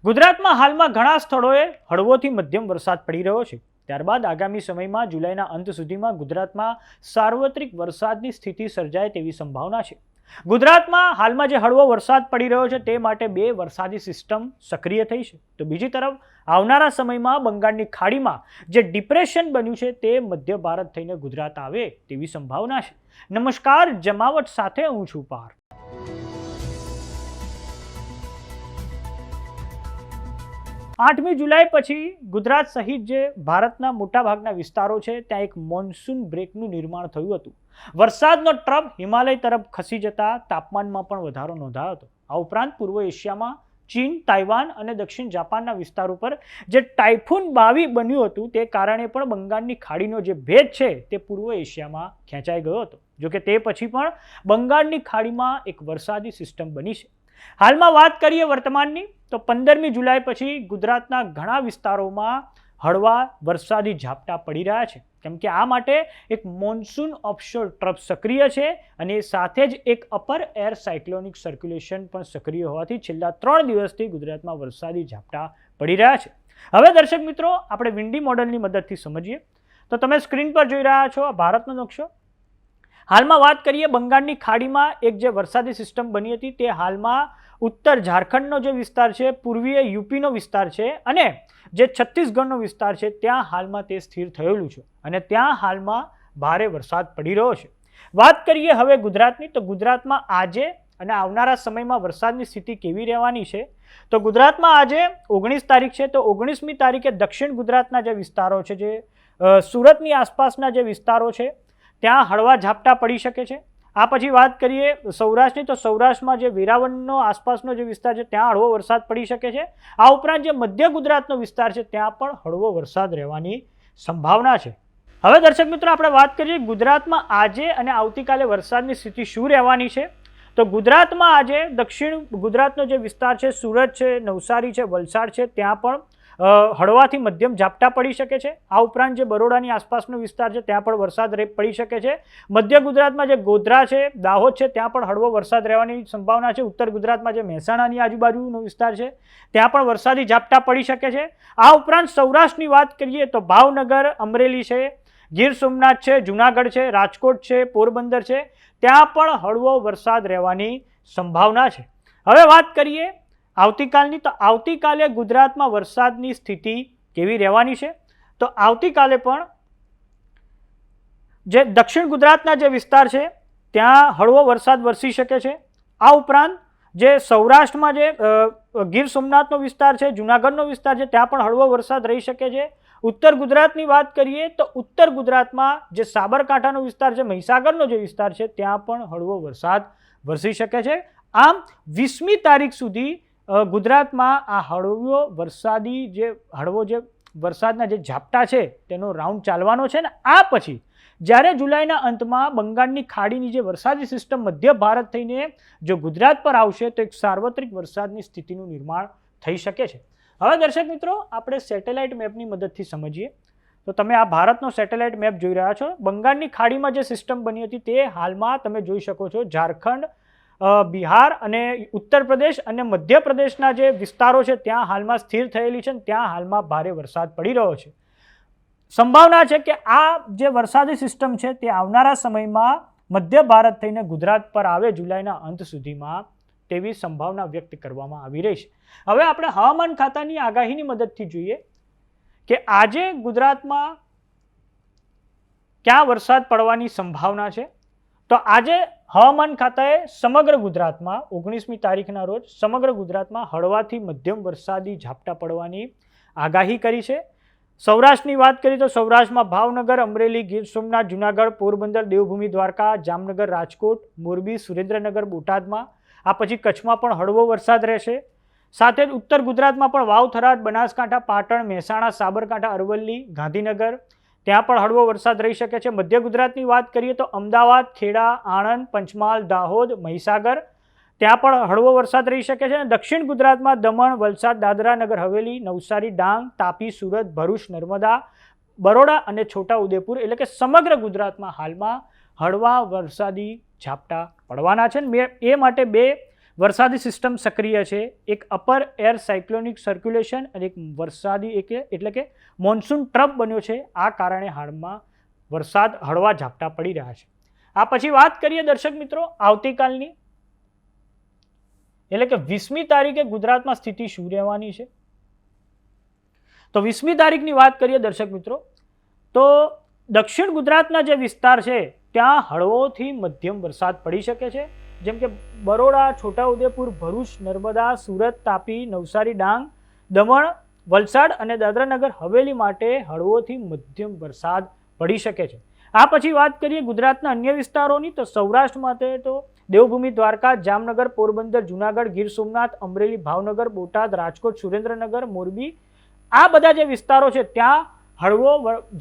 ગુજરાતમાં હાલમાં ઘણા સ્થળોએ હળવોથી મધ્યમ વરસાદ પડી રહ્યો છે। ત્યારબાદ આગામી સમયમાં જુલાઈના અંત સુધીમાં ગુજરાતમાં સાર્વત્રિક વરસાદની સ્થિતિ સર્જાય તેવી સંભાવના છે। ગુજરાતમાં હાલમાં જે હળવો વરસાદ પડી રહ્યો છે તે માટે બે વરસાદી સિસ્ટમ સક્રિય થઈ છે, તો બીજી તરફ આવનારા સમયમાં બંગાળની ખાડીમાં જે ડિપ્રેશન બન્યું છે તે મધ્ય ભારત થઈને ગુજરાત આવે તેવી સંભાવના છે। નમસ્કાર, જમાવટ સાથે હું છું પાર। 8મી જુલાઈ પછી ગુજરાત સહિત જે ભારતના મોટાભાગના વિસ્તારો છે ત્યાં એક મોન્સૂન બ્રેકનું નિર્માણ થયું હતું। વરસાદનો ટ્રફ હિમાલય તરફ ખસી જતા તાપમાનમાં પણ વધારો નોંધાયો હતો। આ ઉપરાંત પૂર્વ એશિયામાં ચીન, તાઇવાન અને દક્ષિણ જાપાનના વિસ્તારો પર જે ટાઇફૂન બાવી બન્યું હતું તે કારણે પણ બંગાળની ખાડીનો જે ભેજ છે તે પૂર્વ એશિયામાં ખેંચાઈ ગયો હતો। જોકે તે પછી પણ બંગાળની ખાડીમાં એક વરસાદી સિસ્ટમ બની છે। હાલમાં વાત કરીએ વર્તમાનની, તો 15મી જુલાઈ પછી ગુજરાતના ઘણા વિસ્તારોમાં હળવા વરસાદી ઝાપટા પડી રહ્યા છે, કેમ કે આ માટે એક મોન્સૂન ઓફશોર ટ્રફ સક્રિય છે અને સાથે જ એક અપર એર સાયક્લોનિક સર્ક્યુલેશન પણ સક્રિય હોવાથી છેલ્લા 3 દિવસથી ગુજરાતમાં વરસાદી ઝાપટા પડી રહ્યા છે। હવે દર્શક મિત્રો, આપણે વિન્ડી મોડલની મદદથી સમજીએ તો તમે સ્ક્રીન પર જોઈ રહ્યા છો આ ભારતનો નકશો। હાલમાં વાત કરીએ બંગાળની ખાડીમાં એક જે વરસાદી સિસ્ટમ બની હતી તે હાલમાં ઉત્તર ઝારખંડનો જે વિસ્તાર છે, પૂર્વીય યુપીનો વિસ્તાર છે અને જે છત્તીસગઢનો વિસ્તાર છે ત્યાં હાલમાં તે સ્થિર થયેલું છે અને ત્યાં હાલમાં ભારે વરસાદ પડી રહ્યો છે। વાત કરીએ હવે ગુજરાતની, તો ગુજરાતમાં આજે અને આવનારા સમયમાં વરસાદની સ્થિતિ કેવી રહેવાની છે, તો ગુજરાતમાં આજે 19 તારીખ છે, તો 19મી તારીખે દક્ષિણ ગુજરાતના જે વિસ્તારો છે, જે સુરતની આસપાસના જે વિસ્તારો છે ત્યાં હળવા ઝાપટા પડી શકે છે। આ પછી વાત કરીએ સૌરાષ્ટ્રની, તો સૌરાષ્ટ્રમાં જે વેરાવળનો આસપાસનો જે વિસ્તાર છે ત્યાં હળવો વરસાદ પડી શકે છે। આ ઉપરાંત જે મધ્ય ગુજરાતનો વિસ્તાર છે ત્યાં પણ હળવો વરસાદ રહેવાની સંભાવના છે। હવે દર્શક મિત્રો, આપણે વાત કરીએ ગુજરાતમાં આજે અને આવતીકાલે વરસાદની સ્થિતિ શું રહેવાની છે, તો ગુજરાતમાં આજે દક્ષિણ ગુજરાતનો જે વિસ્તાર છે, સુરત છે, નવસારી છે, વલસાડ છે, ત્યાં પણ હળવાથી મધ્યમ ઝાપટા પડી શકે છે। આ ઉપરાંત જે બરોડાની આસપાસનો વિસ્તાર છે ત્યાં પણ વરસાદ પડી શકે છે। મધ્ય ગુજરાતમાં જે ગોધરા છે, દાહોદ છે ત્યાં પણ હળવો વરસાદ રહેવાની સંભાવના છે। ઉત્તર ગુજરાતમાં જે મહેસાણાની આજુબાજુનો વિસ્તાર છે ત્યાં પણ વરસાદી ઝાપટા પડી શકે છે। આ ઉપરાંત સૌરાષ્ટ્રની વાત કરીએ તો ભાવનગર, અમરેલી છે, ગીર સોમનાથ છે, જુનાગઢ છે, રાજકોટ છે, પોરબંદર છે, ત્યાં પણ હળવો વરસાદ રહેવાની સંભાવના છે। હવે વાત કરીએ આવતીકાલની, તો આવતીકાલે ગુજરાતમાં વરસાદની સ્થિતિ કેવી રહેવાની છે, તો આવતીકાલે પણ જે દક્ષિણ ગુજરાતના જે વિસ્તાર છે ત્યાં હળવો વરસાદ વરસી શકે છે। આ ઉપરાંત જે સૌરાષ્ટ્રમાં જે ગીર સોમનાથનો વિસ્તાર છે, જુનાગઢનો વિસ્તાર છે ત્યાં પણ હળવો વરસાદ રહી શકે છે। ઉત્તર ગુજરાતની વાત કરીએ તો ઉત્તર ગુજરાતમાં જે સાબરકાંઠાનો વિસ્તાર છે, મહીસાગરનો જે વિસ્તાર છે ત્યાં પણ હળવો વરસાદ વરસી શકે છે। આમ 20મી તારીખ સુધી ગુજરાતમાં આ હળવો વરસાદના જે ઝાપટા છે તેનો રાઉન્ડ ચાલવાનો છે ને આ પછી જ્યારે જુલાઈના અંતમાં બંગાળની ખાડીની જે વરસાદી સિસ્ટમ મધ્ય ભારત થઈને જો ગુજરાત પર આવશે તો એક સાર્વત્રિક વરસાદની સ્થિતિનું નિર્માણ થઈ શકે છે। હવે દર્શક મિત્રો, આપણે સેટેલાઇટ મેપની મદદથી સમજીએ તો તમે આ ભારતનો સેટેલાઇટ મેપ જોઈ રહ્યા છો। બંગાળની ખાડીમાં જે સિસ્ટમ બની હતી તે હાલમાં તમે જોઈ શકો છો ઝારખંડ, બિહાર અને ઉત્તર પ્રદેશ અને મધ્યપ્રદેશના જે વિસ્તારો છે ત્યાં હાલમાં સ્થિર થયેલી છે, ત્યાં હાલમાં ભારે વરસાદ પડી રહ્યો છે। સંભાવના છે કે આ જે વરસાદી સિસ્ટમ છે તે આવનારા સમયમાં મધ્ય ભારત થઈને ગુજરાત પર આવે જુલાઈના અંત સુધીમાં તેવી સંભાવના વ્યક્ત કરવામાં આવી રહી છે। હવે આપણે હવામાન ખાતાની આગાહીની મદદથી જોઈએ કે આજે ગુજરાતમાં ક્યાં વરસાદ પડવાની સંભાવના છે, તો આજે હવામાન ખાતાએ સમગ્ર ગુજરાતમાં 19મી તારીખના રોજ સમગ્ર ગુજરાતમાં હળવાથી મધ્યમ વરસાદી ઝાપટા પડવાની આગાહી કરી છે। સૌરાષ્ટ્રની વાત કરીએ તો સૌરાષ્ટ્રમાં ભાવનગર, અમરેલી, ગીર સોમનાથ, જુનાગઢ, પોરબંદર, દેવભૂમિ દ્વારકા, જામનગર, રાજકોટ, મોરબી, સુરેન્દ્રનગર, બોટાદમાં, આ પછી કચ્છમાં પણ હળવો વરસાદ રહેશે। સાથે જ ઉત્તર ગુજરાતમાં પણ વાવ, થરાદ, બનાસકાંઠા, પાટણ, મહેસાણા, સાબરકાંઠા, અરવલ્લી, ગાંધીનગર ત્યાં પણ હળવો વરસાદ રહી શકે છે। મધ્ય ગુજરાતની વાત કરીએ તો અમદાવાદ, ખેડા, આણંદ, પંચમહાલ, દાહોદ, મહીસાગર ત્યાં પણ હળવો વરસાદ રહી શકે છે। અને દક્ષિણ ગુજરાતમાં દમણ, વલસાડ, દાદરા નગર હવેલી, નવસારી, ડાંગ, તાપી, સુરત, ભરૂચ, નર્મદા, બરોડા અને છોટાઉદેપુર એટલે કે સમગ્ર ગુજરાતમાં હાલમાં હળવા વરસાદી ઝાપટા પડવાના છે। એ માટે બે વરસાદી સિસ્ટમ સક્રિય છે, એક અપર એર સાયક્લોનિક સર્ક્યુલેશન અને એક વરસાદી એટલે કે મોન્સૂન ટ્રફ બન્યો છે. આ કારણે હાલમાં વરસાદ હળવા ઝાપટા પડી રહ્યા છે. આ પછી વાત કરીએ દર્શક મિત્રો આવતીકાલની, એટલે કે 20મી તારીખે ગુજરાતમાં સ્થિતિ શું રહેવાની છે. તો 20મી તારીખની વાત કરીએ દર્શક મિત્રો, તો દક્ષિણ ગુજરાતના જે વિસ્તાર છે ત્યાં હળવોથી મધ્યમ વરસાદ પડી શકે છે. જેમ કે બરોડા, છોટાઉદેપુર, ભરૂચ, નર્મદા, સુરત, તાપી, નવસારી, ડાંગ, દમણ, વલસાડ અને દાદરાનગર હવેલી માટે હળવોથી મધ્યમ વરસાદ પડી શકે છે. આ પછી વાત કરીએ ગુજરાતના અન્ય વિસ્તારોની, તો સૌરાષ્ટ્ર માટે તો દેવભૂમિ દ્વારકા, જામનગર, પોરબંદર, જુનાગઢ, ગીર સોમનાથ, અમરેલી, ભાવનગર, બોટાદ, રાજકોટ, સુરેન્દ્રનગર, મોરબી, આ બધા જે વિસ્તારો છે ત્યાં હળવો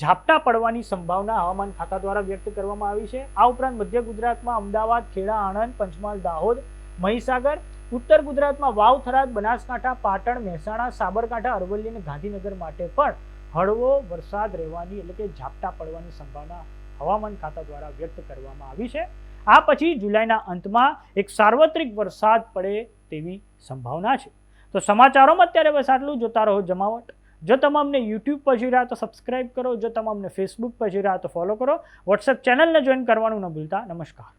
ઝાપટા પડવાની સંભાવના હવામાન ખાતા દ્વારા વ્યક્ત કરવામાં આવી છે. આ ઉપરાંત મધ્ય ગુજરાતમાં અમદાવાદ, ખેડા, આણંદ, પંચમહાલ, દાહોદ, મહીસાગર, ઉત્તર ગુજરાતમાં વાવ, થરાદ, બનાસકાંઠા, પાટણ, મહેસાણા, સાબરકાંઠા, અરવલ્લી અને ગાંધીનગર માટે પણ હળવો વરસાદ રહેવાની એટલે કે ઝાપટા પડવાની સંભાવના હવામાન ખાતા દ્વારા વ્યક્ત કરવામાં આવી છે. આ પછી જુલાઈના અંતમાં એક સાર્વત્રિક વરસાદ પડે તેવી સંભાવના છે. તો સમાચારોમાં અત્યારે બસ આટલું. જોતા રહો જમાવટ. જો તમામને યુટ્યુબ પર જોઈ રહ્યા તો સબસ્ક્રાઇબ કરો, જો તમામને ફેસબુક પર જોઈ રહ્યા તો ફોલો કરો, વોટ્સએપ ચેનલને જોઈન કરવાનું ન ભૂલતા. નમસ્કાર.